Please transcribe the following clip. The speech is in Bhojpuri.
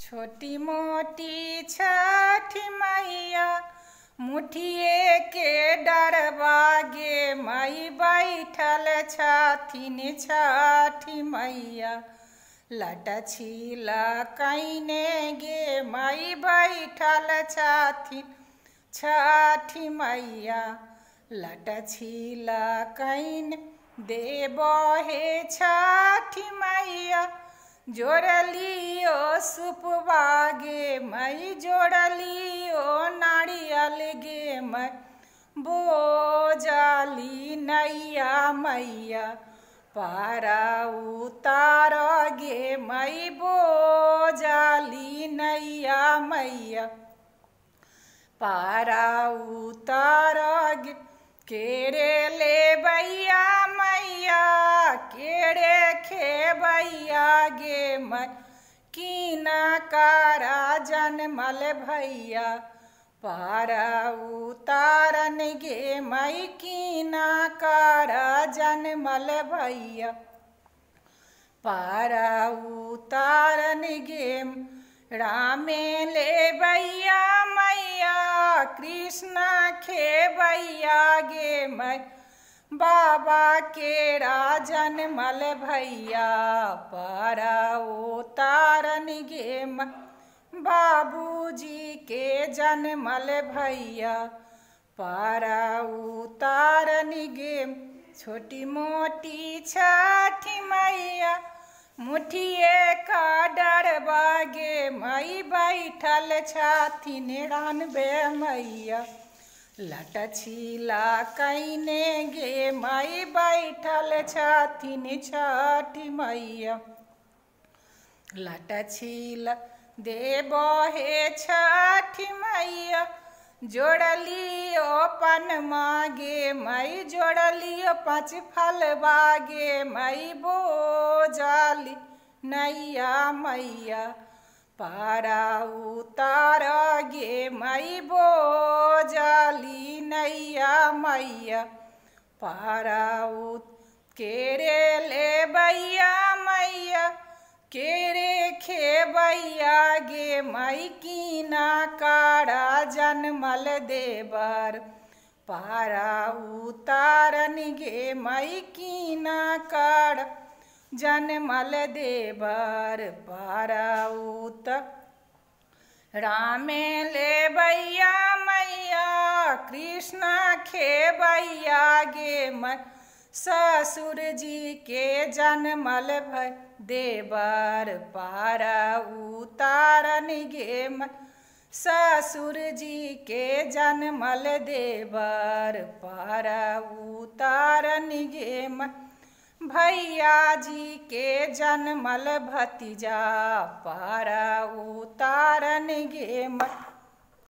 छोटी मोटी छठी मैया मुठिए के डरवा गे मई बैठल छथिन छठी मैया। लटछिला कैने गे मई बैठल छथिन छठी मैया। लटछिला कैने देबो हे छठी मैया। जोड़लियो सुपवा गे मई जोड़लियो नारियल गे मई बोझली नैया मैया। पारा उतार गे मई बोझली नैया मैया। पारा उतार गे केरे ले बैया मैया। केरे खेबैया गे मई कीना कारा जनमल भैया। पारा उतारन गे मई कीना कारा जनमल भैया। पारा उतारन गे रामे ले बैया मैया। कृष्ण खेबैया गे मई बाबा के जनमल भैया। पारा उतारन गे मई बाबूजी के जनमल भैया। पारा उतारन गे छोटी मोटी छठी मैया। मुठिए का डरवा गे मई बैठल छथिन रानबे मैया। लटछिला कैने गे मई बैठल छथिन छठी मैया। लटछिला देबो हे छठी मैया। जोड़लियो पनमा गे मई जोड़लियो पाँच फलवा गे मई बोझली नैया मैया। पारा उतार गे मई बोझली नैया मैया। पारा केरे ले बैया मैया। केरे खेबैया गे मई कीना कारा जनमल देवर। पारा उतारन गे मई कीना कारा जनमल देवर। पारा रामे ले बैया मैया। कृष्ण खेबैया गे मई ससुर जी के जनमल भै देवर। पारा उतारन गे मई ससुर जी के जनमल देवर। पारा उतारन गे मई भैया जी के जनमल भतीजा। पारा उतारन गे मई